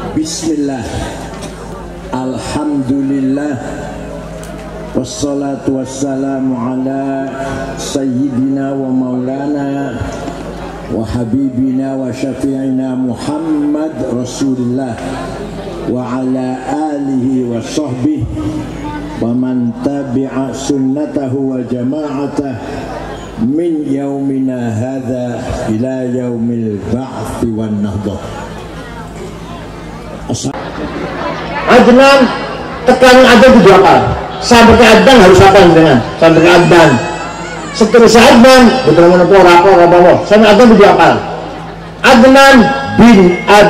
Bismillah, alhamdulillah, wassalatu wassalamu ala sayyidina wa maulana wa habibina wa syafi'ina Muhammad Rasulullah wa ala alihi wa sahbihi wa man tabi'a sunnatahu wa jama'atah min yaumina hadha ila yaumil ba'thi wan nahdah. Adnan tekanan Adnan itu apa? Sampai ke Adnan harus apa dengan? Sampai ke Adnan. Seterusnya Adnan betul menepor apa? Sampai Adnan itu apa? Adnan bin Ad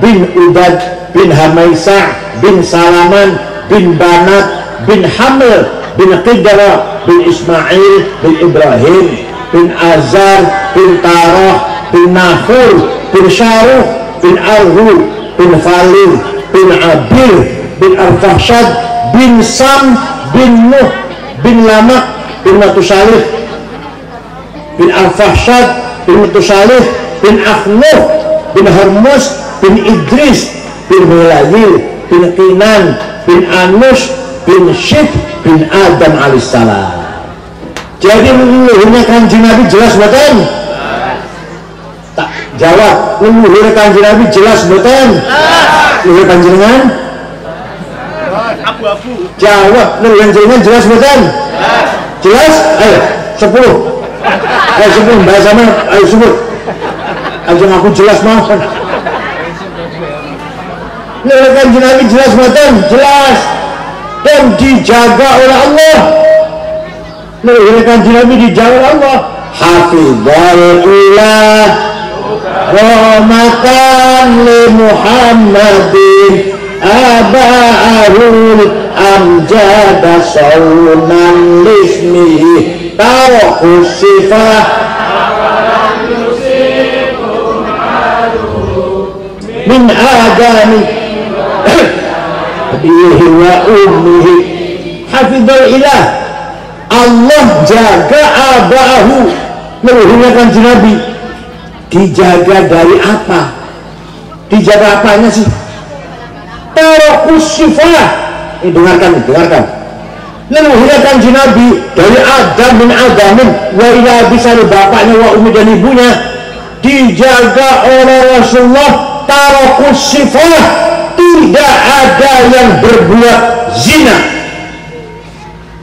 bin Ubad bin Hamaisah bin Salaman bin Banat bin Hamil bin Qidra bin Ismail bin Ibrahim bin Azar bin Tarah bin Nahur bin Syaruh bin Arhu bin Falil bin Abil bin Al-Fahshad bin Sam bin Nuh bin Lamak bin Matusalih bin Al-Fahshad bin Matusalih bin Akhnuh bin Hormuz bin Idris bin Milayil bin Kinan bin Anus bin Syib bin Adam alaihissalam. Jadi leluhurnya Kanjeng Nabi jelas betul? Tak jawab. Leluhurnya Kanjeng Nabi jelas betul? Leluhur panjenengan? Abu-abu. Jawab. Leluhur panjenengan jelas betul? Jelas? Ayo 10. Ayo 10 bahasa sama. Ayo sebut. Ayo aku jelas mau. Leluhur Kanjeng Nabi jelas betul? Jelas. Dan dijaga oleh Allah. Leluhur Kanjeng Nabi dijaga oleh Allah. Hafizallah rahmatan li Muhammadin aba'ahul amjada saunan lismihi tawakul sifah min adami bihi wa ummihi. Hafizul ilah, Allah jaga abahu. Leluhurnya Kanjeng Nabi dijaga dari apa? Dijaga apanya sih? Tarakus sifah. Dengarkan. Leluhurnya Kanjeng Nabi dari Adam bin Adamin wa ila abisani bapaknya wa ummi dan ibunya dijaga oleh Rasulullah. Tarakus sifah, tidak ada yang berbuat zina.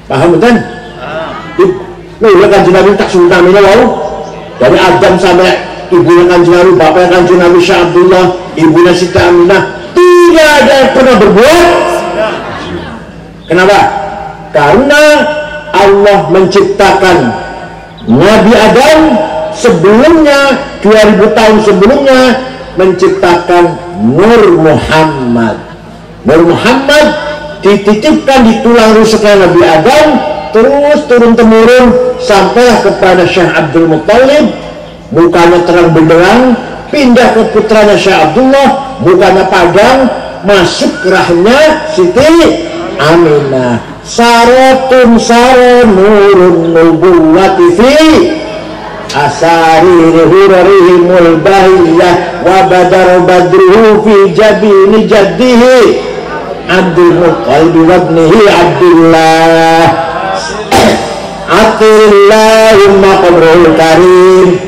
Paham kan? Leluhurnya Kanjeng Nabi tak sultan ini wow. Dari Adam sampai ibunya Kanjeng Nabi, bapaknya Kanjeng Nabi Syekh Abdullah, ibunya Siti Aminah, tidak ada yang pernah berbuat. Kenapa? Karena Allah menciptakan Nabi Adam sebelumnya, 2000 tahun sebelumnya, menciptakan Nur Muhammad. Nur Muhammad dititipkan di tulang rusuknya Nabi Adam, terus turun-temurun sampai kepada Syekh Abdul Muttalib, mukanya terang benderang, pindah ke putranya Syekh Abdullah, mukanya padang, masuk ke rahimnya Siti Aminah. Saratun saranurun nubuwati fi asari hurarihimul bahiyah wa badar badruhu fi jabini jaddihi Abdul Muttalib wa ibnihi Abdullah. Atillahumma qabrul karim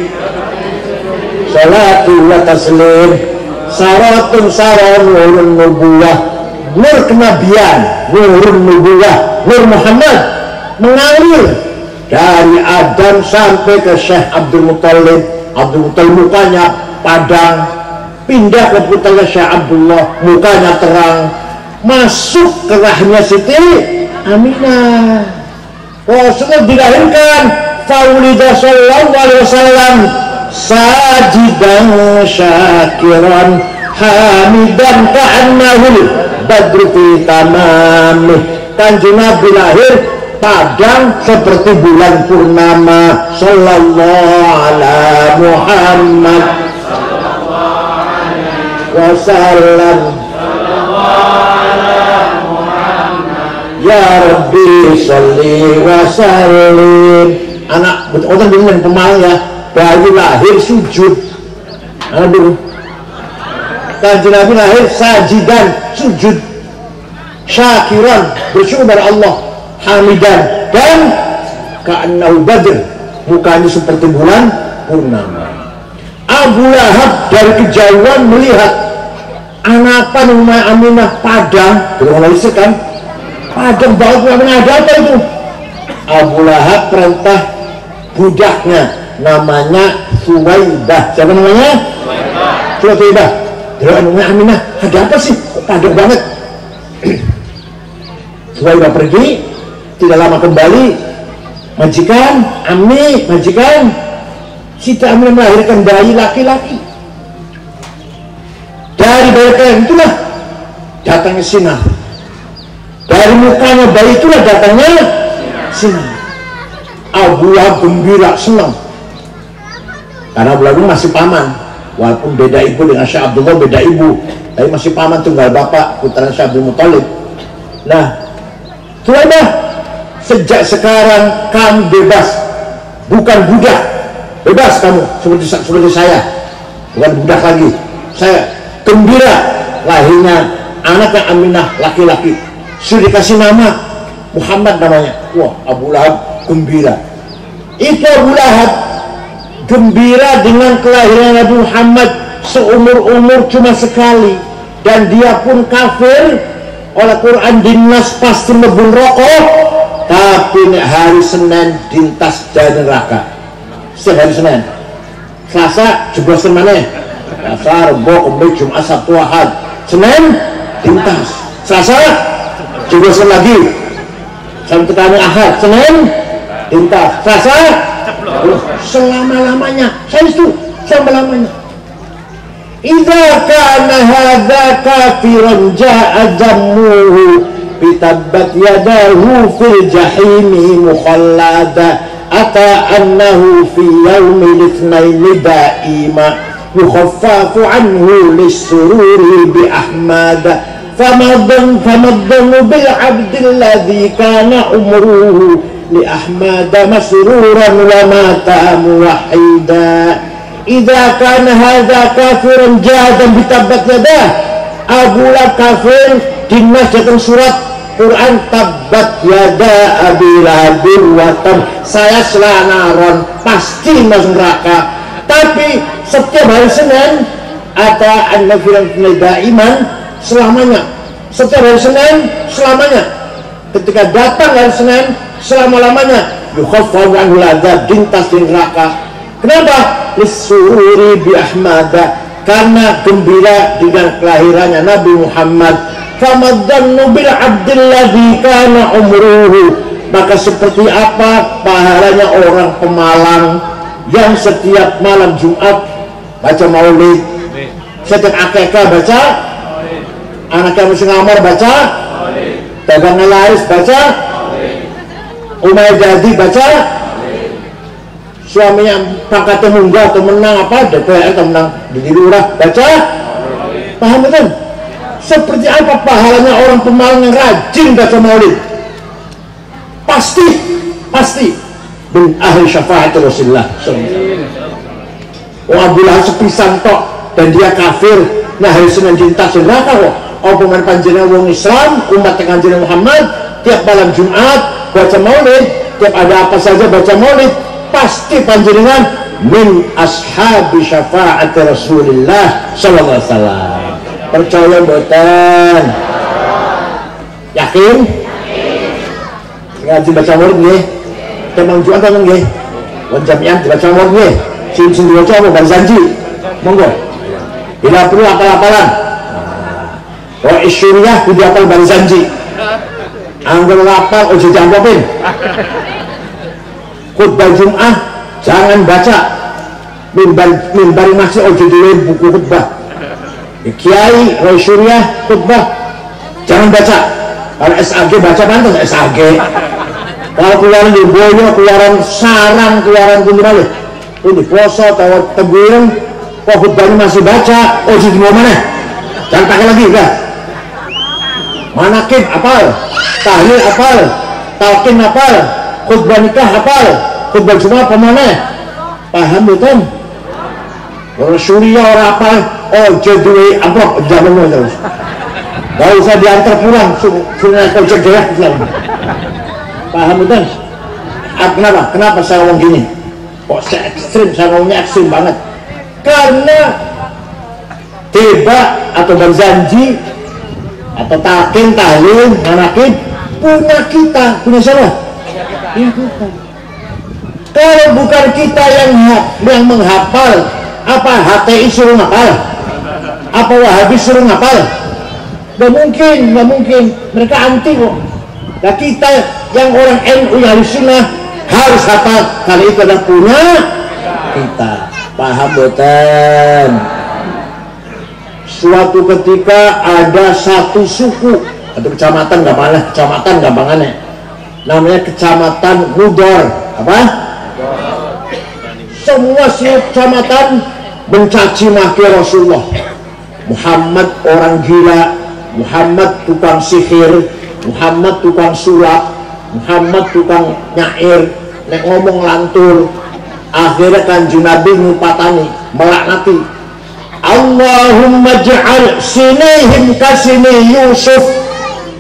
salatu wa taslim. Saratun saranurun nubuwah, nur kenabian, nurun nubuwah, nur Muhammad mengalir dari Adam sampai ke Syekh Abdul Muttalib. Abdul Muttalib mukanya padang, pindah ke putranya Syekh Abdullah, mukanya terang, masuk ke rahimnya Siti Aminah. Rasulullah dilahirkan faulida sallallahu alaihi wasallam sajidan syakiran hamidan ka'annahul badru fi tamamih. Kanjeng Nabi lahir padang seperti bulan purnama. Sallallahu ala Muhammad wasallam. Ya Rabbi sholli wa sallim. Anak orang dengan pemalang ya, bayi lahir sujud. Aduh, Kanjeng Nabi lahir sajidan, sujud, syakiran, bersyukur kepada Allah, hamidan, dan ka'annahu badr, mukanya seperti bulan purnama. Abu Lahab dari kejauhan melihat anapan rumah Aminah padang, belum listrik kan, padang banget, ada apa itu? Abu Lahab perintah budaknya namanya Suwaibah. Siapa namanya? Suwaibah. Dia namanya Aminah, ada apa sih? Kok padang banget? Suwaibah pergi, tidak lama kembali, majikan, Siti Aminah melahirkan bayi laki-laki. Dari bayi itulah datangnya sinar. Dari mukanya bayi itulah datangnya sinar. Abu Lahab gembira, senang. Karena Abu Lahab masih paman, walaupun beda ibu dengan Syekh Abdullah, beda ibu, tapi masih paman tunggal bapak, putra Syekh Abdul Muthalib. Nah, Suwaibah, sejak sekarang kamu bebas, bukan budak, bebas kamu seperti saya, bukan budak lagi. Saya gembira lahirnya anaknya Aminah laki-laki, sudah dikasih nama Muhammad namanya. Wah, Abu Lahab gembira. Itu Abu Lahab gembira dengan kelahiran Nabi Muhammad, seumur-umur cuma sekali, dan dia pun kafir. Oleh Quran dinas pasti mlebu rokok, tapi hari Senin dintas dari neraka. Setiap hari Senin, Selasa jeblosan mana? Selasa, Rabu, Kamis, Jumat, Sabtu, Ahad. Senin dintas, Selasa jeblosan lagi, sampai terakhir Ahad. Senin dintas, Selasa selama-lamanya. Saya itu selama-lamanya. Idza kana hadza kafiran ja'a jammuhu bitabbat yadahu fil jahimi mukhallada ata annahu fi yaumil itsnaini da'ima yukhaffafu anhu lis-sururi bi ahmada famaddan bil 'abdil ladzi kana umruhu li ahmada masruran wa mata muwahhida. Idza kana hadza kafiran jahadan bitabbat yadah. Abu Lahab kafir, dinas datang surat Quran tabbat yada Abi Lahab wa tab, saya selanaron, pasti masuk neraka. Tapi setiap hari Senin ada an-nafilan daiman, selamanya. Setiap hari Senin selamanya. Ketika datang hari Senin selama-lamanya, yukhaffafu anhu al-'adzab, dintas di neraka. Kenapa? Lisururi bi Ahmada, karena gembira dengan kelahirannya Nabi Muhammad. Famaddannu bil 'abdil ladzi kana umruhu, maka seperti apa pahalanya orang pemalang yang setiap malam Jumat baca maulid, setiap akikah baca, anaknya mesti ngamar baca, dagangan laris baca, umay jadi baca, suaminya pangkatnya munggah atau menang apa, DPR atau menang di lurah baca. Paham betul? Seperti apa pahalanya orang pemalang yang rajin baca maulid? Pasti bin ahli syafaat Rasulullah. Abu Lahab sepisan tok dan dia kafir. Nah, hari Senin dintas neraka kok. Omongan panjenengan wong Islam, umat Kanjeng Muhammad, tiap malam Jumat baca maulid, tiap ada apa saja baca maulid, pasti panjenengan min ashabi syafaat Rasulullah sallallahu alaihi wasallam. Percaya mboten? Yakin? Ngaji baca maulid nggih? Temang Jumat ta nggih? Wong jamiah dibaca maulid nggih? Sing diwaca apa Barzanji? Monggo. Bila perlu apal-apalan. Oh, isyuriyah kudu apal Barzanji. Anggur apal ojo diampopin. Khutbah Jum'ah jangan baca, mimbar masih ojo dulu buku khutbah. Kiai Roy Syuriah khutbah jangan baca. Kalau SAG baca pantas SAG. Kalau keluaran di boyo, keluaran sarang, keluaran kunjungan ini poso atau teguran, kok khutbahnya masih baca, ojo di mana? Jangan pakai lagi dah. Manakib apal, tahlil apal, talqin apal, khutbah nikah hafal, khutbah Jumat apa mana? Paham betul? orang Suriah orang apa, oh jadi amplop jamannya terus. Gak usah diantar pulang, suruh naik ojek deh. Paham betul? Kenapa saya ngomong gini? Kok saya ekstrim, saya ngomongnya ekstrim banget. Karena tiba atau berjanji atau takin, talim, manakin punya kita, punya siapa? Punya kita. Kalau bukan kita yang menghafal, apa HTI suruh ngapal? Apa Wahabi suruh ngapal? Gak mungkin, mereka anti kok. Nah kita yang orang NU yang sunnah harus hafal, karena itu adalah punya kita. Paham betul? Suatu ketika ada satu suku atau kecamatan, gampangannya namanya kecamatan Mudor. Apa? Semua kecamatan mencaci maki Rasulullah. Muhammad orang gila, Muhammad tukang sihir, Muhammad tukang sulap, Muhammad tukang nyair, nek ngomong lantur. Akhirnya Kanjeng Nabi ngupatani, melaknati, Allahumma ja'al sinihim kasini Yusuf.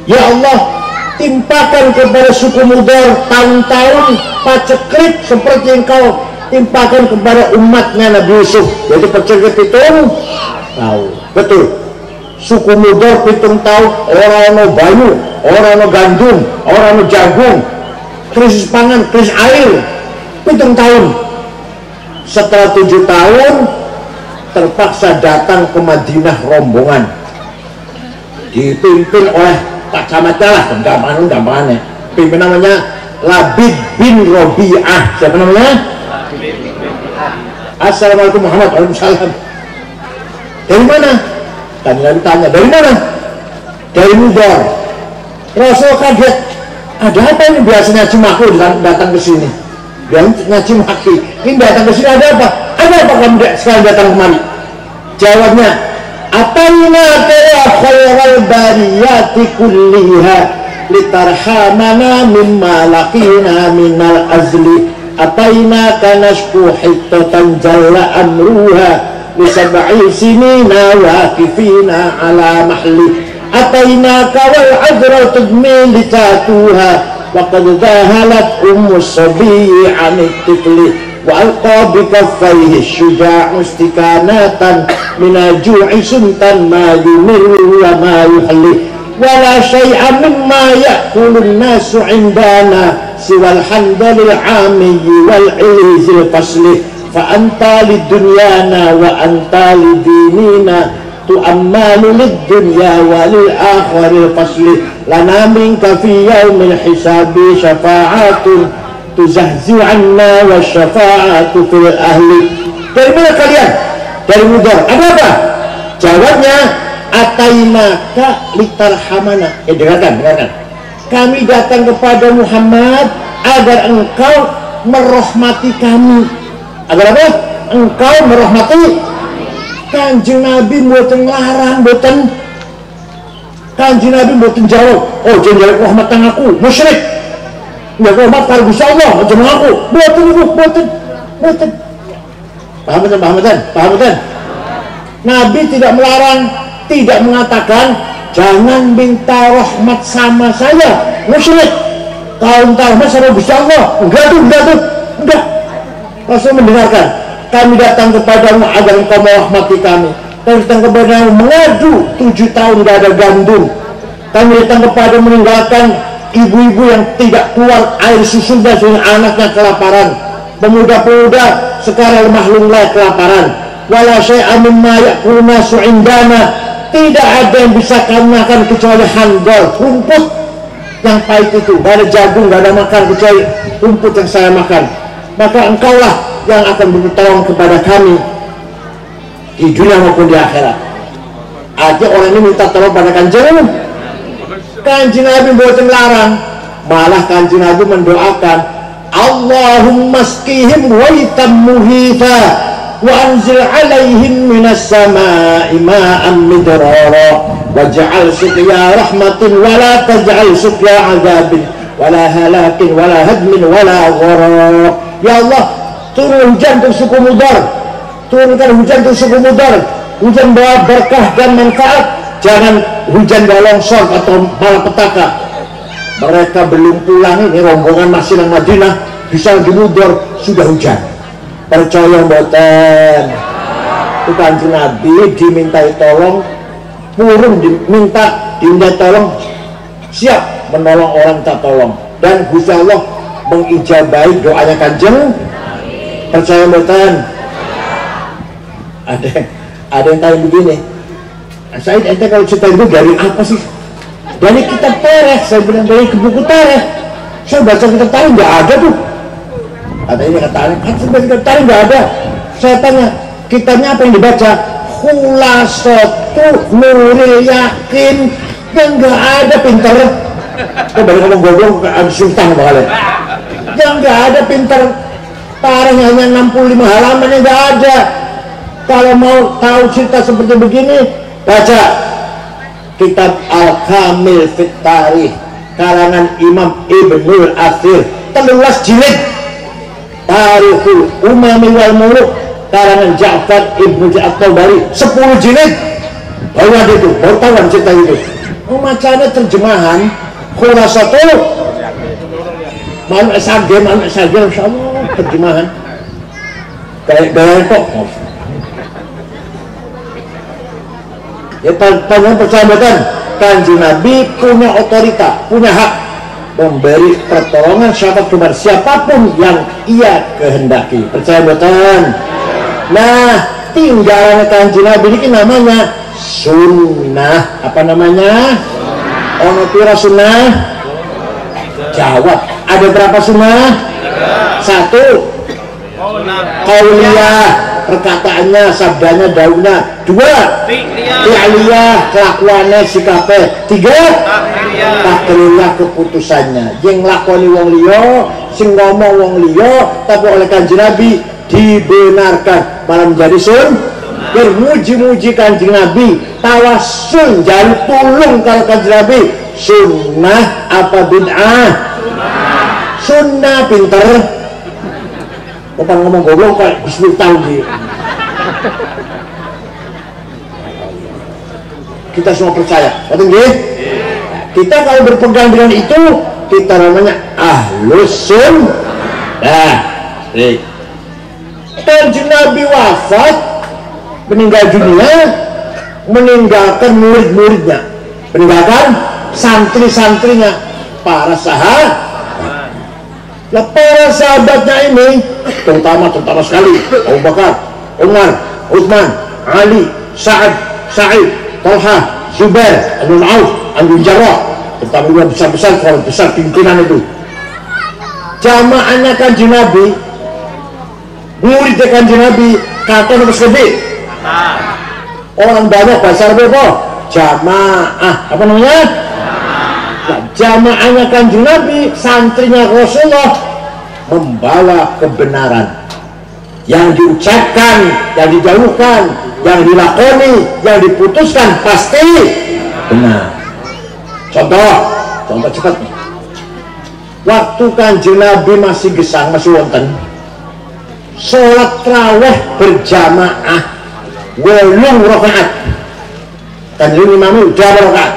Ya Allah, timpakan kepada suku Mudor tahun-tahun paceklik seperti engkau timpakan kepada umatnya Nabi Yusuf. Jadi paceklik itu tahu betul. Suku Mudor pitung tahun, orang no banyu, orang no gandum, orang no jagung, krisis pangan, krisis air, pitung tahun. Setelah 7 tahun terpaksa datang ke Madinah rombongan dipimpin oleh Pak Camatnya lah, gampangannya pimpin namanya Labid bin Robi'ah. Siapa namanya? Assalamualaikum Muhammad. Waalaikumsalam. Dari mana? Tanya ditanya, dari mana? Dari Mudor. Rasul kaget, ada apa ini? Biasanya cuma aku datang ke sini, dia ngaji maki. Ini datang ke sini ada apa? Ada apa kamu sekarang datang kemari? Jawabnya, Ataina ya khairal bariyati kulliha litarhamana mimma laqina minal azli. Ataina kanashku hittatan jalla amruha lisab'i sinina waqifina ala mahli. Ataina kawal adra tudmi litatuha وقد ذهلت الصبي عن الطفل وألقى بكفيه الشجاع استكانة من الجوع سنتا ما يمر وما يحلي ولا شيء مما يأكل الناس عندنا سوى الحنظل العامي والعيز الفصل فأنت لدنيانا وأنت لديننا تؤمل للدنيا وللآخر الفصل لنا منك في يوم الحساب شفاعات تزهزي عنا والشفاعة في الأهل. Dari mana kalian? Dari Mudor. Ada apa? Jawabnya, Atainaka litarhamana. Dengarkan. Kami datang kepada Muhammad agar engkau merahmati kami. Agar apa? Engkau merahmati. Kanjeng Nabi mboten larang, mboten. Kanjeng Nabi mboten jawab, oh jangan jawab rahmatan aku, musyrik. Ya rahmat kalau Gusti Allah, jangan aku. Mboten. Paham betul? Nabi tidak melarang, tidak mengatakan jangan minta rahmat sama saya, musyrik. Kau minta rahmat sama Gusti Allah. Enggak. Rasul mendengarkan. Kami datang kepadamu agar engkau merahmati kami. Kami datang kepadamu mengadu 7 tahun tidak ada gandum. Kami datang kepadamu meninggalkan ibu-ibu yang tidak keluar air susunya sehingga anaknya kelaparan. Pemuda-pemuda sekarang lemah lunglai kelaparan. Wala syai'a mimma ya'kuluna su'indana. Tidak ada yang bisa kami makan kecuali handol, rumput yang pahit itu. Gak ada jagung, gak ada makan kecuali rumput yang saya makan. Maka engkaulah yang akan bertolong kepada kami di dunia maupun di akhirat. Aja orang ini minta tolong pada Kanjeng Nabi buatan larang, malah Kanjeng Nabi mendoakan, Allahumma skihim waitam muhita wa anzil alaihim minas sama'i ma'am midrara waj'al suqya rahmatin wa la taj'al suqya azabin wa la halakin wa la hadmin wa la gharar. Ya Allah, turun hujan untuk suku Mudor, turunkan hujan itu suku mudar, hujan bawa berkah dan manfaat, jangan hujan bawa longsor atau malapetaka. Mereka belum pulang, ini rombongan masih di Madinah, bisa di mudar sudah hujan. Percaya mboten? Itu Kanjeng Nabi dimintai tolong, purun diminta tolong, siap menolong orang tak tolong, dan Gusti Allah mengijabahi doanya Kanjeng. Percaya mboten? Ada yang tanya begini, Said, ente kalau cerita itu dari apa sih? Dari kitab Tarikh. Saya bilang dari buku Tarikh. Saya baca kitab Tarikh nggak ada tuh. Katanya kata Tarikh, kitab Tarikh nggak ada. Saya tanya, kitabnya apa yang dibaca? Khulasatu Nuril Yakin. Yang nggak ada, pinter. Kok balik ngomong goblok abis sultan bakal. Yang nggak ada, pinter. Tarikh hanya 65 halaman, yang nggak ada. Kalau mau tahu cerita seperti begini, baca kitab Al-Kamil Fit Tarikh karangan Imam Ibnul Athir 13 jilid. Tarikhul Umami wal Muluk karangan Ja'far Ibnu At-Tabari 10 jilid. Bawa itu, baru tahu cerita itu. Macamnya terjemahan Khulasatul Malu SAG, Insya Allah terjemahan kayak kok. Ya, persahabatan, Kanjeng Nabi punya otorita, punya hak memberi pertolongan siapapun yang ia kehendaki. Percaya betul? Nah, tinggalan Kanjeng Nabi ini namanya sunnah. Apa namanya? Ono pira sunnah? Jawab. Ada berapa sunnah? 1. Qauliyah, perkataannya, sabdanya, daunnya. 2. Fi'liyah, kelakuannya, sikapnya. 3. Takririyah, keputusannya. Yang lakoni wong liya, sing ngomong wong liya, tapi oleh Kanjeng Nabi dibenarkan, malah menjadi bermuji-muji Kanjeng Nabi, tawassul, jaluk tulung kalau Kanjeng Nabi. Sunnah apa bid'ah? Sunnah, pinter. Bapak ngomong goblok kok bismillah tahu dia. Kita semua percaya, betul nggih? Kita kalau berpegang dengan itu, kita namanya ahlus sunnah. Kanjeng Nabi wafat, meninggal dunia, meninggalkan murid-muridnya, meninggalkan santri-santrinya, para sahabat. Nah, para sahabatnya ini terutama sekali Abu Bakar, Umar, Utsman, Ali, Sa'id, Talha, Zubair, Abu Auf, Abu Jarrah, terutama dua besar-besar, orang besar pimpinan itu. Jamaahnya Kanjeng Nabi, muridnya Kanjeng Nabi, kata nomor sedih. Orang banyak bahasa Arab apa? Jamaah. Apa namanya? Jamaahnya Kanjeng Nabi, santrinya Rasulullah, membawa kebenaran. Yang diucapkan, yang dijauhkan, yang dilakoni, yang diputuskan pasti benar. Contoh cepat. Waktu Kanjeng Nabi masih gesang, masih wonten, sholat tarawih berjamaah 8 rakaat. Kanjeng Imam udah rakaat.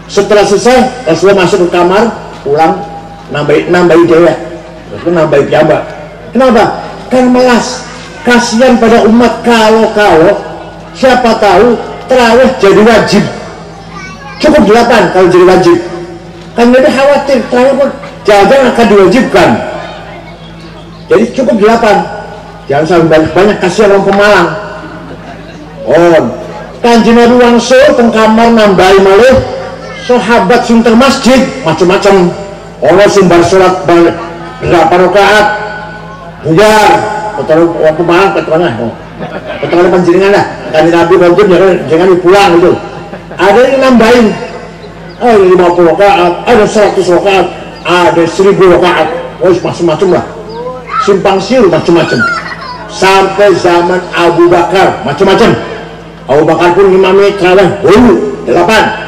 Setelah selesai, Rasulullah masuk ke kamar, pulang, nambahi dia, Rasulullah nambahi piyambak. Kenapa? Kan melas, kasihan pada umat kalau siapa tahu tarawih jadi wajib. Cukup 8 kalau jadi wajib. Kan Nabi khawatir tarawih pun jangan akan diwajibkan. Jadi cukup 8. Jangan sampai banyak, kasihan orang Pemalang. Kanjeng Nabi wangsul teng kamar nambahi malih. Sahabat sing teng masjid macam-macam. Allah sumber sholat berapa rakaat. Bujar, betul orang Pemalang ketuanya. Ketuanya panjenengan lah. Kanjeng Nabi bangun jangan pulang itu. Ada yang nambahin. 50 rakaat, ada 100 rakaat, ada 1000 rakaat. Macam-macam lah. Simpang siur macam-macam. Sampai zaman Abu Bakar macam-macam. Abu Bakar pun imamnya tarawih 8.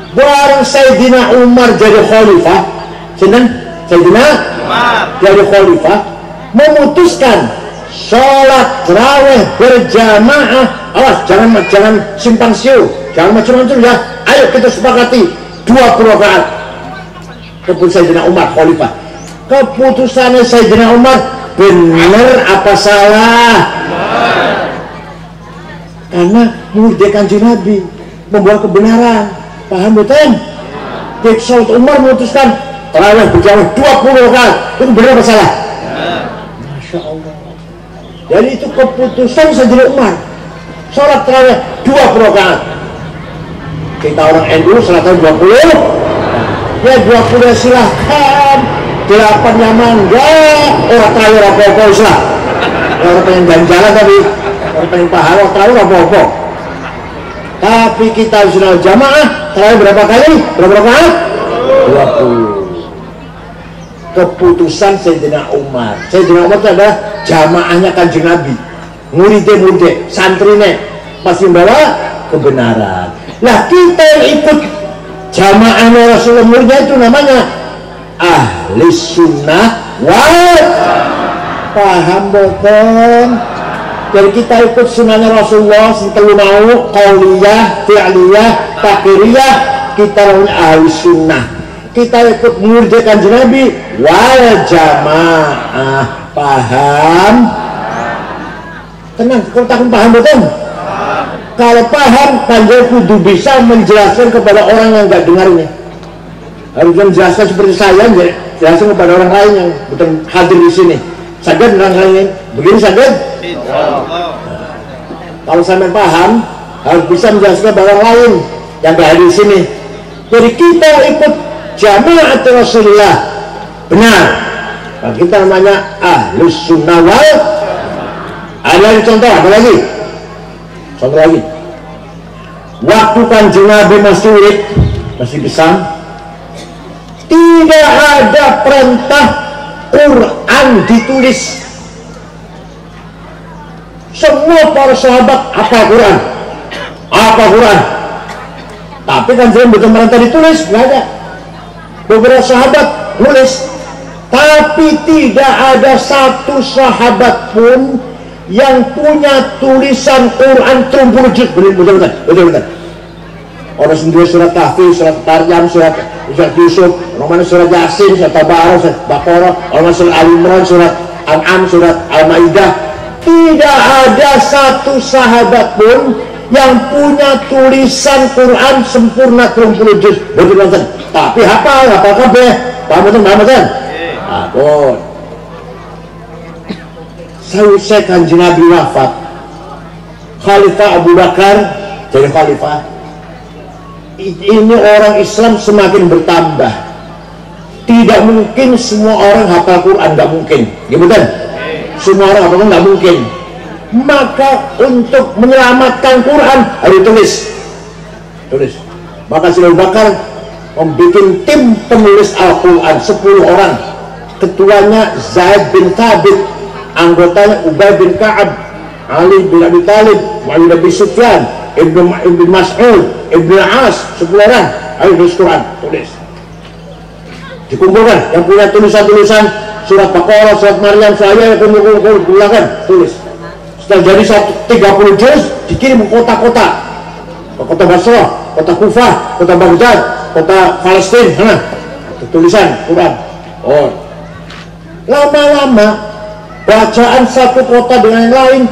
Barang Sayyidina Umar jadi khalifah, Sayyidina Umar jadi khalifah, memutuskan sholat tarawih berjamaah. Awas, jangan simpang siur, jangan macam-macam ya. Ayo kita sepakati 20 rakaat. Keputusan Sayyidina Umar Khalifah. Keputusannya Sayyidina Umar benar apa salah? Karena murid Kanjeng Nabi membawa kebenaran. Paham betul? Jadi Sayyidina Umar memutuskan tarawih berjamaah 20 rakaat. Itu benar apa salah? Masya Allah. Jadi itu keputusan Sayyidina Umar. Sholat tarawih 20 rakaat. Kita orang NU sholat tarawih 20. Ya 20 silahkan. 8-nya mangga. Orang tarawih apa-apa Islam. Orang pengen ganjalan tapi orang pengen pahala tarawih apa-apa. Tapi kita sudah jamaah tarawih berapa kali? Berapa rakaat? 20. Keputusan Sayyidina Umar. Sayyidina Umar itu adalah jamaahnya Kanjeng Nabi. Murid-murid, santrinya pasti membawa kebenaran. Nah kita yang ikut jamaahnya Rasulullah, muridnya itu namanya ahli sunnah wal. Paham betul? Jadi kita ikut sunnahnya Rasulullah setelah mau qauliyah, fi'liyah, takriyah, kita namanya ahli sunnah. Kita ikut murid Kanjeng Nabi wal jamaah. Paham? Tenang, kalau tak paham betul? Kalau paham, Kanjeng kudu bisa menjelaskan kepada orang yang nggak dengar ini. Harus menjelaskan seperti saya, jelaskan kepada orang lain yang bukan hadir di sini. Saged orang lain, begini saged? Kalau sampai paham, harus bisa menjelaskan kepada orang lain yang nggak hadir di sini. Jadi kita ikut jamaah Rasulullah, benar. Nah, kita namanya ahlus sunnah wal. Ada lagi contoh, apa lagi? Contoh lagi. Waktu Kanjeng Nabi masih urip, masih besar, tidak ada perintah Quran ditulis. Semua para sahabat hafal Quran. Apa Quran? Tapi Kanjeng Nabi bukan perintah ditulis, nggak ada. Beberapa sahabat nulis, tapi tidak ada satu sahabat pun yang punya tulisan Quran 30 juz. Betul. Orang sendiri surat Kahfi, surat Maryam, surat Yusuf, orang surat Yasin, surat Tabarok, surat Baqarah, orang surat Al-Imran, surat An'am, surat Al-Maidah. Tidak ada satu sahabat pun yang punya tulisan Quran sempurna 30 juz. Betul. Tapi hafal kabeh. Paham betul? Ampun. Selesai Kanjeng Nabi wafat, Khalifah Abu Bakar jadi khalifah. Ini orang Islam semakin bertambah. Tidak mungkin semua orang hafal Quran, nggak mungkin. Gitu kan? Semua orang hafal Quran nggak mungkin. Maka untuk menyelamatkan Quran harus tulis. Maka Abu Bakar membuat tim penulis Al-Quran 10 orang. Ketuanya Zaid bin Thabit, anggotanya Ubay bin Ka'ab, Ali bin Abi Talib, Muawiyah bin Sufyan, Ibn Mas'ud, Ibn As, 10 orang. Ayo tulis Quran, tulis. Dikumpulkan yang punya tulisan-tulisan surat Baqarah, surat Maryam, saya kumpulkan, tulis. Setelah jadi 30 juz, dikirim ke kota-kota, kota Basrah, kota Kufah, kota Baghdad, kota Palestina, tulisan Quran. Oh, lama-lama bacaan satu kota dengan yang lain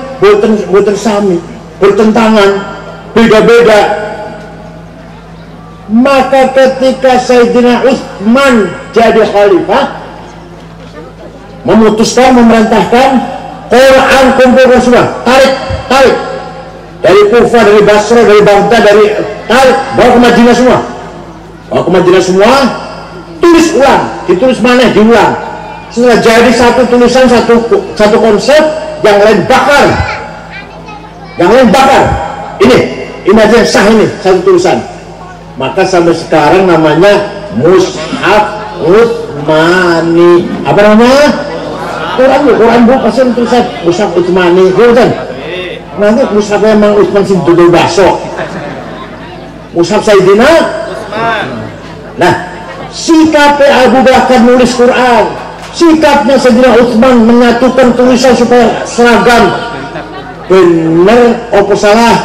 bersami, bertentangan, beda-beda. Maka ketika Sayyidina Utsman jadi khalifah, memutuskan, memerintahkan Quran kumpulkan semua, tarik dari Kufah, dari Basra, dari Baghdad, dari tarik, bawa ke Madinah semua, tulis ulang, ditulis mana, diulang. Setelah jadi satu tulisan, satu konsep, yang lain bakar. Ini aja sah, ini satu tulisan. Maka sampai sekarang namanya Mushaf Utsmani. Apa namanya? Quran bu pasti tulisan Mushaf Utsmani. Kan? Nanti Mushaf memang Utsman sih duduk baso. Mushaf Sayyidina Utsman. Nah, sikap Abu Bakar nulis Quran, Sikapnya Sayyidina Utsman menyatukan tulisan supaya seragam. Bener apa salah?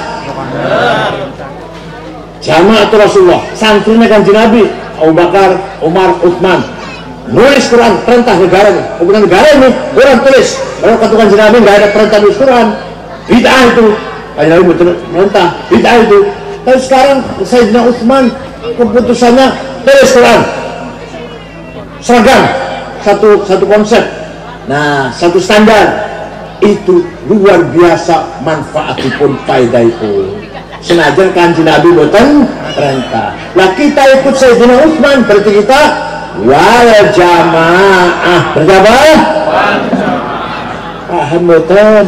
Jama'atul Rasulullah, santrinya Kanjeng Nabi Abu Bakar, Umar, Utsman nulis Quran, perintah negara nih, hubungan negara ini Quran tulis. Kalau kata Kanjeng Nabi nggak ada perintah nulis Quran, bid'ah itu. Kanjeng Nabi perintah, bid'ah itu. Tapi sekarang Sayyidina Utsman keputusannya tulis Quran seragam, satu konsep, nah satu standar. Itu luar biasa manfaatipun faedah itu. Senajan Kanjeng Nabi boten perintah. Lah kita ikut Sayyidina Utsman berarti kita wal jamaah. Berapa? Paham boten?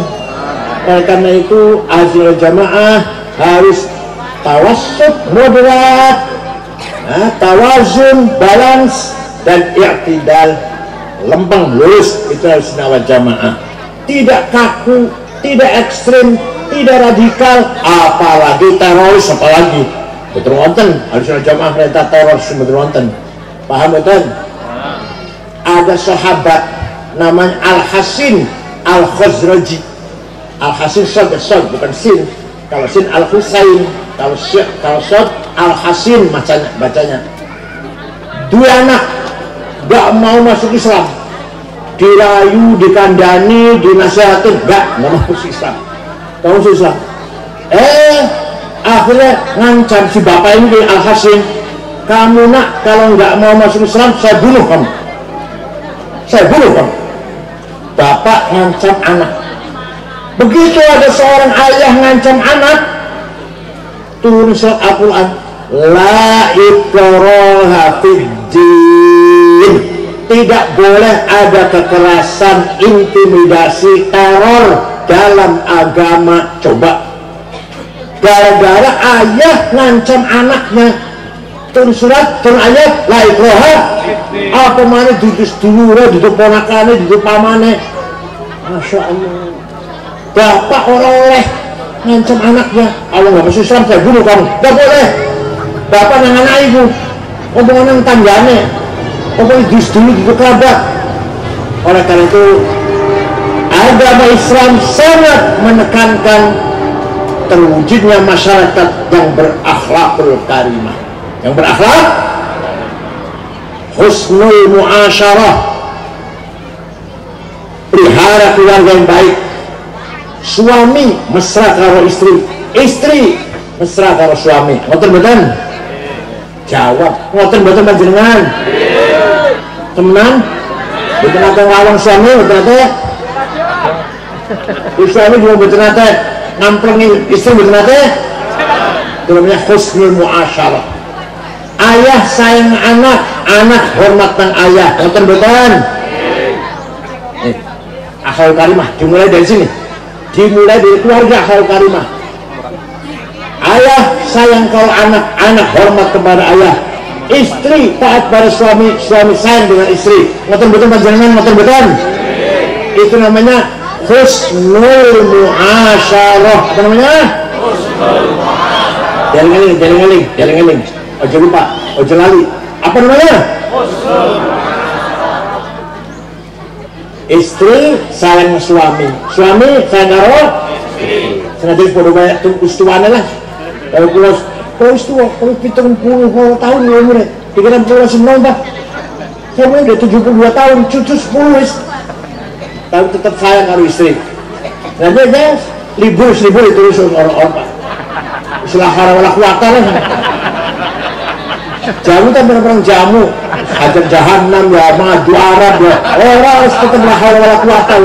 Karena itu azil jamaah harus tawassut moderat, tawazun balance dan i'tidal lempeng lurus. Itu harus wal jamaah. Tidak kaku, tidak ekstrim, tidak radikal, apalagi teroris, apalagi betul wonten harus jamaah perintah teroris betul wonten. Paham betul? Ada sahabat namanya Al-Hasin Al-Khazraji. Al-Hasin sod bukan sin. Kalau sin Al-Husain, kalau sod Al-Hasin bacanya. Dua anak gak mau masuk Islam, dirayu, dikandani, dinasihatin, gak masuk Islam. Kamu masuk Islam. Akhirnya ngancam si bapak ini Al-Hasin, kamu nak kalau nggak mau masuk Islam saya bunuh kamu. Saya bunuh kamu. Bapak ngancam anak. Begitu ada seorang ayah ngancam anak, turun surat Al-Quran, la ikraha fiddin. Tidak boleh ada kekerasan, intimidasi, teror dalam agama. Coba, gara-gara ayah ngancam anaknya, turun surat, turun ayat, la ikraha, apa mana duduk dulure, duduk ponakane, duduk pamane. Masya Allah. Bapak orang oleh ngancam anaknya, Allah nggak masuk Islam saya bunuh kamu. Gak boleh. Bapak nang anak ibu, omongan nang tanggane, omongan dulu duduk kerabat. Oleh karena itu agama Islam sangat menekankan terwujudnya masyarakat yang berakhlakul karimah. Yang berakhlak, husnul muasyarah, pelihara keluarga yang baik. Suami mesra karo istri, istri mesra karo suami. Ngoten-ngoten? Jawab, ngoten-ngoten panjenengan? Temenan? Mboten nate ngawang suami, mboten nate. Suami juga mboten nate ngamplengi istri, mboten nate. Itu namanya husnul muasyarah. Ayah sayang anak, anak hormat nang ayah. Ngoten-ngoten? Akhlakul karimah dimulai dari sini. Dimulai dari keluarga akhlakul karimah. Ayah sayang kalau anak, anak hormat kepada ayah. Istri taat pada suami, suami sayang dengan istri. Ngoten-ngoten panjenengan, ngoten-ngoten? Itu namanya husnul muasyarah. Apa namanya? Husnul muasyarah. Jaling-jaling. Ojo lupa, ojo lali. Apa namanya? Husnul muasyarah. Istri sayang suami, suami sayang karo istri. Sengaja podo banyak tuh ustuane lah. Kalau istiwa, kalau 70 tahun ya umurnya, pikiran pulau semua mbak. Saya udah 72 tahun, cucu 10 tapi tetap sayang karo istri. Nah dia libur itu orang-orang pak. Istilah harawala kuwata lah. Jamu kan benar-benar jamu. Hajar jahannam ya, madu Arab ya. Orang harus tetap harawala kuwata.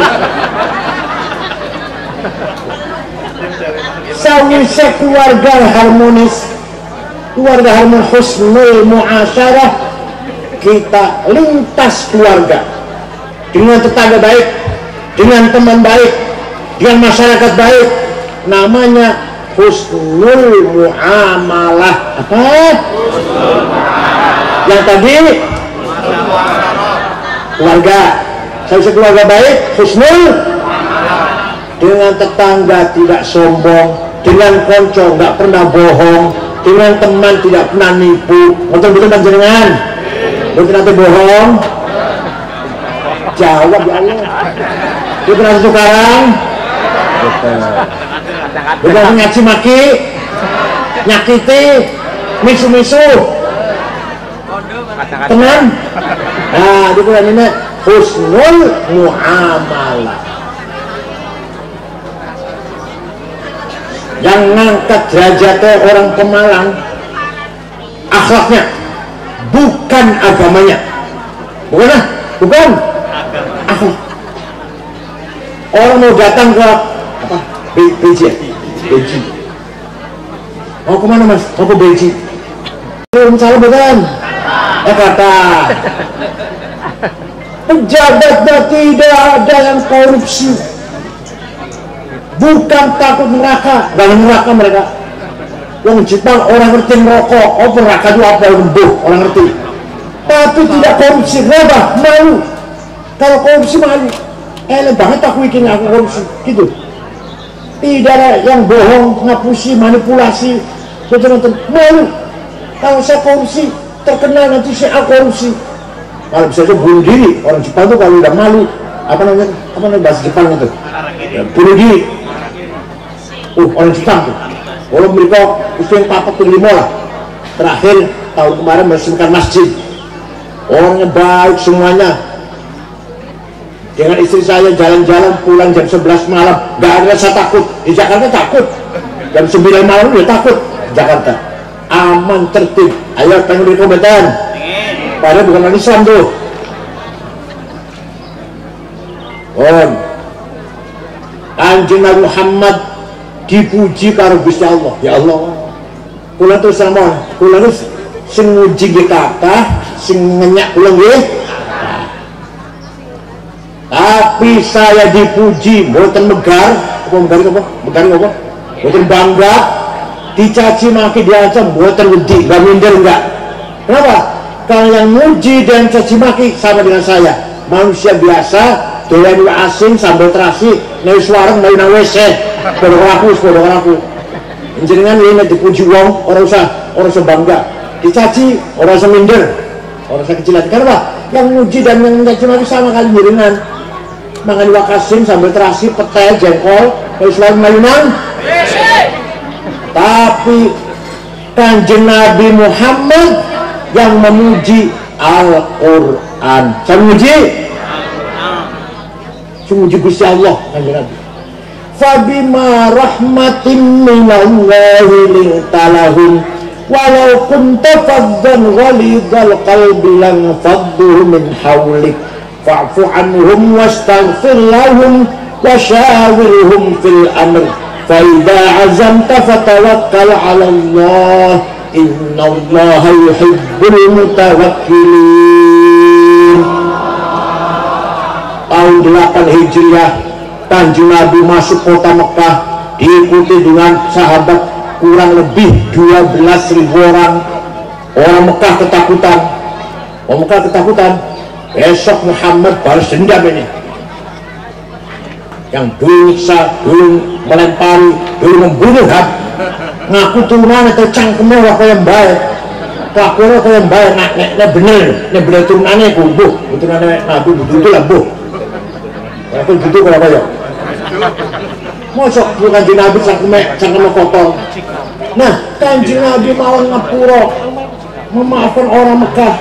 Sawise keluarga harmonis, keluarga harmonis, husnul muasyarah, kita lintas keluarga dengan tetangga baik, dengan teman baik, dengan masyarakat baik, namanya husnul muamalah. Apa? Husnul muamalah. Yang tadi keluarga, saya keluarga baik, husnul muamalah. Dengan tetangga tidak sombong, dengan konco nggak pernah bohong, dengan teman tidak pernah nipu. Betul-betul panjenengan? Betul nanti bohong? jawab ya Allah. Dia pernah tukaran, bukan ngaci maki, nyakiti, misu-misu, teman. Nah, di Quran ini husnul muamalah. Yang ngangkat derajatnya orang Pemalang akhlaknya, bukan agamanya. Bukan akhlak. Orang mau datang ke apa? Beji. Mau kemana mas? Mau ke Beji. Salah bukan? Kata pejabatnya tidak ada yang korupsi. Bukan takut neraka, dalam neraka mereka. Yang Jepang orang ngerti merokok, neraka itu apa orang ngerti. Tapi tidak korupsi, kenapa? Malu. Kalau korupsi malu. Banget aku bikin aku korupsi, gitu. Tidak ada yang bohong, ngapusi, manipulasi, betul-betul malu. Kalau saya korupsi, terkenal nanti saya korupsi. Kalau bisa aja bunuh diri. Orang Jepang itu kalau udah malu, apa namanya bahasa Jepang itu? Ya, bunuh diri. Orang Jepang tuh. Orang mereka itu yang papat kelima lah. Terakhir tahun kemarin meresmikan masjid. Orangnya baik semuanya. Dengan istri saya jalan-jalan pulang jam 11 malam, gak ada rasa takut. Di Jakarta takut. Jam 9 malam udah takut. Jakarta aman, tertib. Ayo pengen berkomentar. Padahal bukan orang Islam tuh. Kanjeng Nabi Muhammad dipuji karo Gusti Allah. Ya Allah, kula terus sama kula terus sing nguji nggih kathah, sing ngenyak kula nggih. Tapi saya dipuji mboten megar apa? Mboten bangga, dicaci maki diancam mboten wedi, enggak minder enggak. Kenapa? Kalau yang muji dan caci maki sama dengan saya, manusia biasa, doyan asing sambal terasi, naik suareng naik nang WC. Podok aku. Jenengan ini dipuji wong, orang usah bangga. Dicaci, orang usah minder, orang usah kecil hati. Kenapa? Yang muji dan yang mencaci maki sama kali jenengan. Mangan wakasim sambal terasi, petai, jengkol, naik suareng naik nang. Tapi Kanjeng Nabi Muhammad yang memuji Al-Quran. Saya memuji Gusti Allah. Kanjeng Nabi. Fabima rahmatin minallahi lintalahum walau kunta faddan ghalidhal qalbi lan faddu min hawlik fa'fu anhum wastaghfir lahum washawirhum fil amr fa idza azamta fatawakkal 'ala Allah innallaha yuhibbul mutawakkilin. Tahun 8 Hijriah Kanjeng Nabi masuk kota Mekah diikuti dengan sahabat kurang lebih 12.000 orang. Orang Mekah ketakutan. Besok Muhammad balas dendam ini. Yang dulu nyiksa, dulu melempari, dulu membunuh, ngaku turunan atau cangkemnya waktu yang baik. Kelakuannya waktu yang baik, nek bener turunannya kubuh, turunannya Nabi betul lah buh. Aku gitu kalau apa ya? Mosok Kanjeng Nabi cangkemnya kotor. Nah, Kanjeng Nabi mau ngapura, memaafkan orang Mekah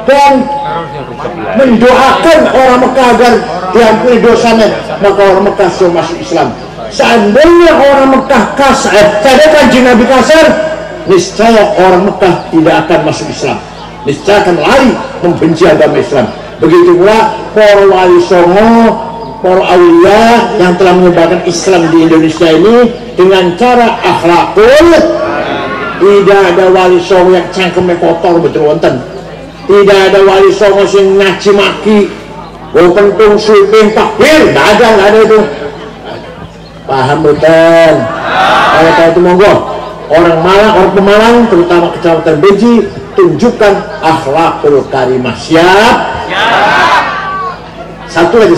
dan mendoakan orang Mekah agar diampuni dosanya, maka orang Mekah sudah masuk Islam. Seandainya orang Mekah kasar, saya Kanjeng Nabi kasar, niscaya orang Mekah tidak akan masuk Islam. Niscaya akan lari membenci agama Islam. Begitu pula para wali songo, para awliya yang telah menyebarkan Islam di Indonesia ini dengan cara akhlakul. Tidak ada wali songo yang cangkemnya kotor betul wonten. Tidak ada wali songo yang ngaci maki, pentung suping takbir, nggak ada itu. Paham betul? Kalau itu monggo. Orang Pemalang, terutama Kecamatan Beji, tunjukkan akhlakul karimah. Siap? Satu lagi.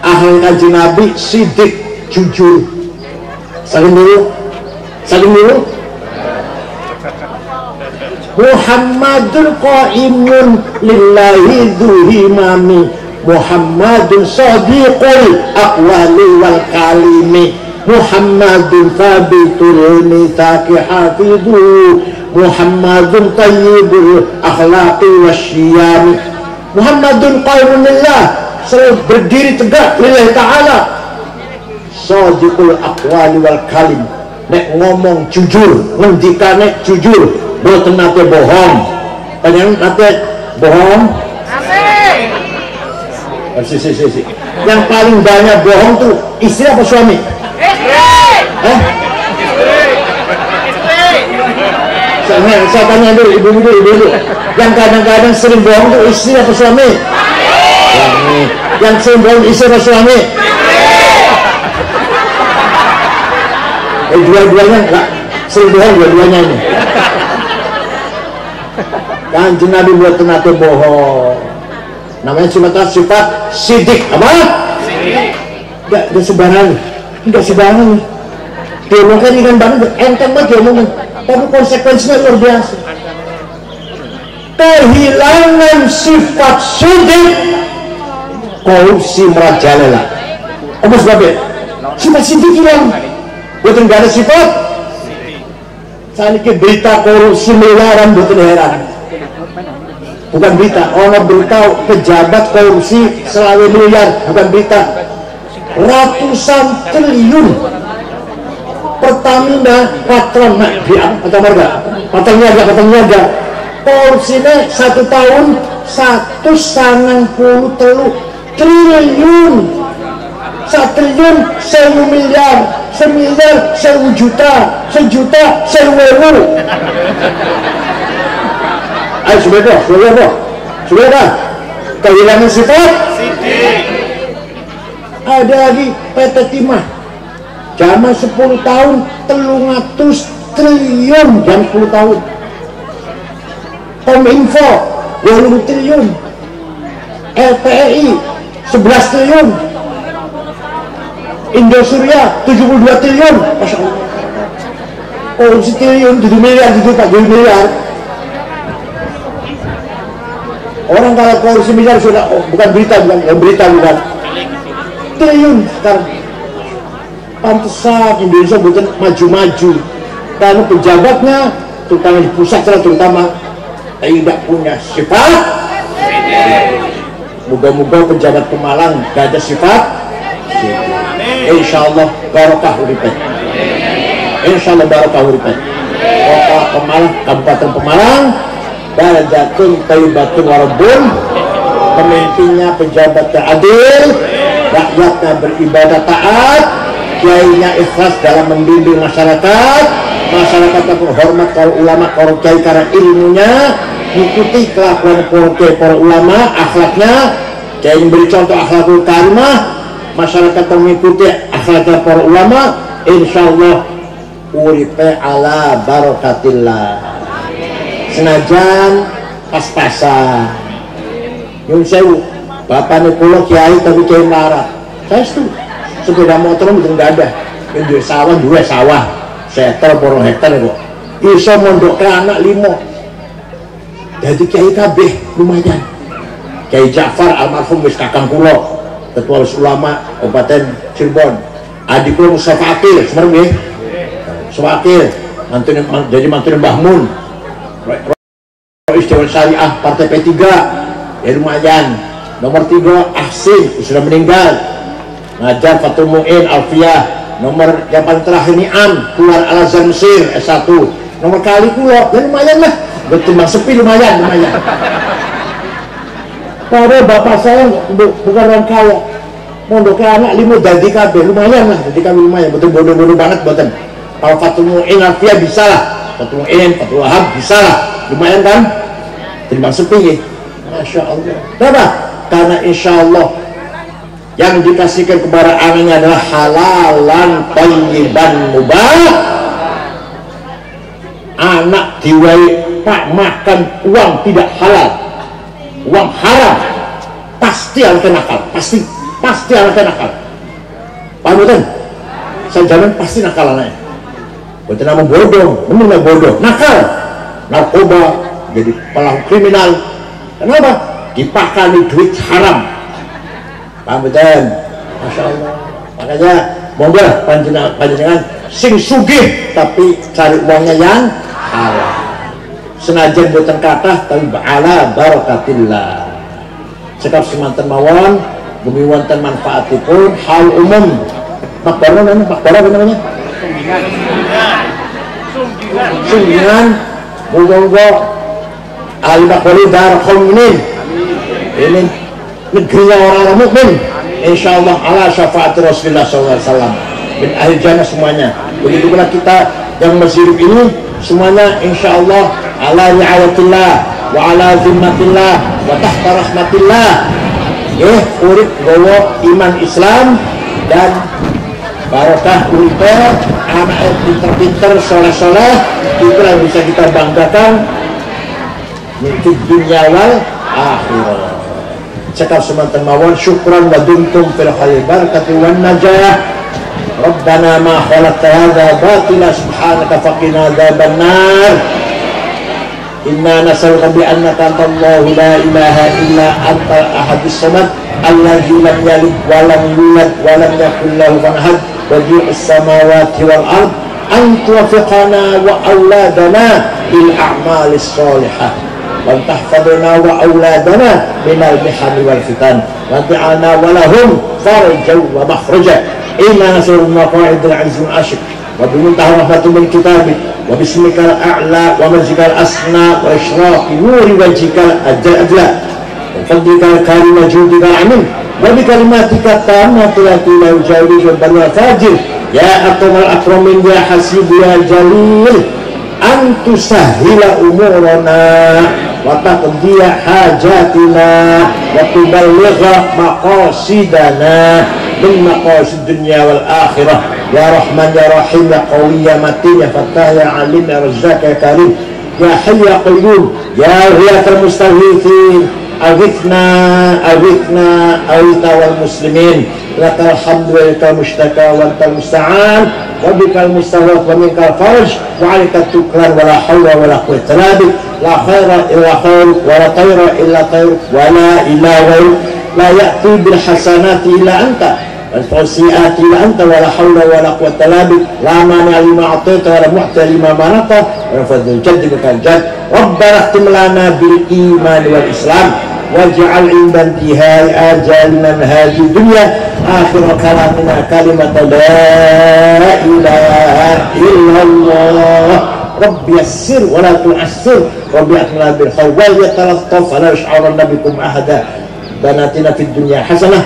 Akhlak Kanjeng Nabi sidik, jujur. Saling dulu. Muhammadun qaimun lillahi dzuhimami, Muhammadun sadiqul aqwali wal kalimi, Muhammadun thabitul mitsaqi hafidhu, Muhammadun tayyibul akhlaqi wasyiyami. Muhammadun qaimun lillah, selalu berdiri tegak lillahi ta'ala, sadiqul aqwali wal kalim, nek ngomong jujur, ngendikane jujur, boten nate bohong. Panjenengan nate bohong? Si. Yang paling banyak bohong tuh istri apa suami? Saya tanya dulu, ibu-ibu. Yang kadang-kadang sering bohong tuh istri apa suami? Suami. Yang sering bohong istri apa suami? Dua-duanya enggak sering bohong, dua-duanya ini. Kanjeng Nabi buat nate bohong. Namanya sifat sidik. Apa? Enggak sembarangan. Diomongkan ikan banget, enteng banget diomongkan, tapi konsekuensinya luar biasa. Kehilangan sifat sidik, korupsi merajalela. Apa sebabnya? Sifat sidik hilang. Bukan gak ada sifat. Saat ini berita korupsi miliaran, bukan heran. Bukan berita, orang berita pejabat korupsi selalu miliar, bukan berita. Ratusan triliun. Pertamina, Patron, atau marga, Patron korupsinya 1 tahun 190 triliun. 1 triliun 1.000 miliar, 1 miliar 1.000 juta, 1 juta 1.000. Ayo sudah kehilangan sifat. Ada lagi PT Timah, zaman 10 tahun 300 triliun dan 10 tahun. Kominfo 20 triliun, LPI 11 triliun, Indosuria 72 triliun. Masya Allah, korupsi triliun 7 miliar, 7 miliar. Orang kalau korupsi miliar sudah bukan berita, bukan triliun sekarang. Pantesan Indonesia bukan maju-maju karena pejabatnya, terutama di pusat terutama, tidak punya sifat. Moga-moga pejabat Pemalang gak ada sifat. Insyaallah barokah uripe. Insyaallah barokah uripe. Kota Pemalang, Kabupaten Pemalang, Baldatun Thayyibatun Warabun, pemimpinnya pejabat adil, rakyatnya beribadah taat, kiainya ikhlas dalam membimbing masyarakat, masyarakatnya berhormat para ulama, para kiai karena ilmunya, mengikuti kelakuan para ulama, akhlaknya, kiai memberi contoh akhlakul karimah, masyarakat mengikuti akhlaknya para ulama, insyaallah uripe ala barokatillah. Senajan pas-pasan nyun sewu bapak Nikulo kiai tapi kiai marah, saya setuju. Sepeda motor itu nggak ada, yang jual sawah, setel borong hektar kok bisa mondok ke anak 5. Jadi kiai kabeh lumayan. Kiai Ja'far almarhum wis kakang kulo, ketua ulama Kabupaten Cirebon. Adik kulo Mustafa Akil, semerem nggih. Mustafa Akil, jadi mantu Mbah Mun. Rois Dewan Syariah Partai P3, ya lumayan. Nomor 3 Ahsin, sudah meninggal. Ngajar Fatul Mu'in Alfiyah. Nomor yang paling terakhir Ni'am, keluar Al-Azhar Mesir S1. Nomor kali kulo, ya lumayan lah. Ketimbang sepi lumayan. Karena bapak saya bukan orang kaya, mondok ke anak 5 jadi KB, lumayan lah. Jadi kami lumayan, betul bodoh-bodoh banget buatan. Kalau Fatul Mu'in Alfiyah bisa lah, Fatul Mu'in, Fatul Wahab bisa lah, lumayan kan? Ketimbang sepi ya. Masya Allah. Kenapa? Karena insya Allah yang dikasihkan kepada anaknya adalah halalan thayyiban mubah. Anak diwai pak makan uang tidak halal, uang haram, pasti akan nakal, pasti akan nakal. Paham betul? Saya jamin pasti nakal anaknya. Bukan nama bodoh, benar bodoh, nakal. narkoba, jadi pelaku kriminal. Kenapa? Dipakani duit haram. Paham betul? Masya Allah. Makanya monggo panjenengan sing sugih tapi cari uangnya yang halal. Senajan boten kathah tapi ala barakatillah. Cekap semanten mawon bumi wonten manfaatipun hal umum. Makbara namanya? Sunggingan. Moga-moga ahli makbara darah kaum ini negerinya orang-orang mukmin. Insyaallah ala syafaat Rasulullah SAW bin ahli jannah semuanya. Begitu pula kita yang masih hidup ini semuanya insyaallah ala riayatillah wa ala zimmatillah wa tahta rahmatillah. Urip gawa iman Islam dan barokah urip anak pinter-pinter soleh-soleh, itu yang bisa kita banggakan di dunia wal akhirah. Cekap semantan mawon syukran wa dumtum fil khair barakati wan najah. Rabbana ma khalaqta hadza batila subhanaka faqina adzaban nar. Inna nas'aluka bi annaka antallahu la ilaha illa anta ahadus samad alladzi lam yalid wa lam yulad wa lam yakul lahu kufuwan ahad badi'us samawati wal ard an tuwaffiqana wa auladana bil a'malis shalihah wa tahfadna wa auladana minal mihani wal fitan wa ta'ana wa lahum farjan wa makhraja inna nas'aluka maqa'idal azim ashik wa bimuntaha rahmatul min kitabik wa bismikal a'la wa majikal asna wa isyraqi nuri wajhikal ajla wa fadlikal karim wa judikal amin wa bikalimatika tammati lati la yujawiz wa barra fajir ya akramal akramin ya hasib ya jalil antu sahila umurana wa taqdiya hajatina wa tuballigha maqasidana min maqasid dunya wal akhirah ya rahman ya rahim ya qawi ya matin ya fattah ya alim ya razzaq ya karim ya hayy ya qayyum ya ghiyathal mustaghithin aghithna awita wal muslimin lakal hamdu wa lakal mushtaka wa antal musta'an wa bikal mustawaf wa minkal farj wa alikal tuklan wa la hawla wa la quwwata illa bik la khaira illa khair wa la tayra illa tayr wa la ilaha la ya'ti bil hasanati illa anta والسيئات إلا أنت ولا حول ولا قوة إلا بك لا مانع لما أعطيت ولا معطي لما منعت ولا فضل الجد بك الجد ربنا اختم لنا بالإيمان والإسلام واجعل عند انتهاء آجالنا من هذه الدنيا آخر كلامنا كلمة لا إله إلا الله رب يسر ولا تعسر رب أكمل بالخير وليتلطف فلا يشعرن بكم أحدا بناتنا في الدنيا حسنة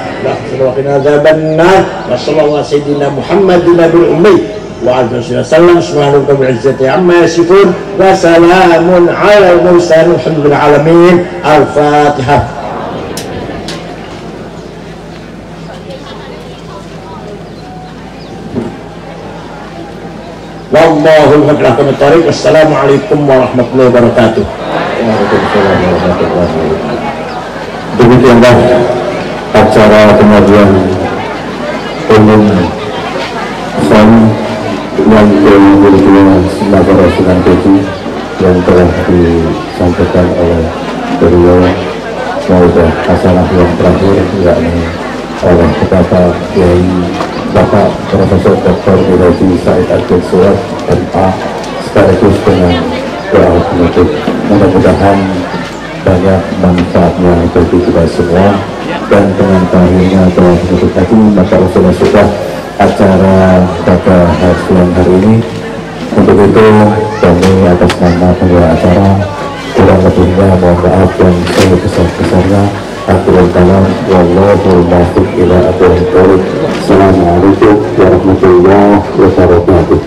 وقنا عذاب النار وصلى الله على سيدنا محمد النبي الأمي وعلى آله وسلم سبحان ربك رب العزة عما يصفون وسلام على المرسلين والحمد لله العالمين الفاتحة. والله الموفق لكم الطريق والسلام عليكم ورحمة الله وبركاته. Waalaikumsalam warahmatullahi wabarakatuh. Demikianlah acara pengajian umum SON yang ke-22 Nagara Sunan Kudus yang telah disampaikan oleh beliau Maudah Hasanah yang terakhir, yakni oleh Bapak Kiai Bapak Profesor Dr. Haji Said Abdul Suwad MA, sekaligus dengan doa penutup. Mudah-mudahan banyak manfaatnya bagi kita semua, dan dengan terakhirnya doa penutup tadi maka sudah acara pada siang hari ini. Untuk itu kami atas nama penyelenggara acara kurang lebihnya mohon maaf yang sebesar-besarnya. Akhirul kalam wallahul muwaffiq ila aqwamit thoriq. Assalamualaikum warahmatullahi wabarakatuh.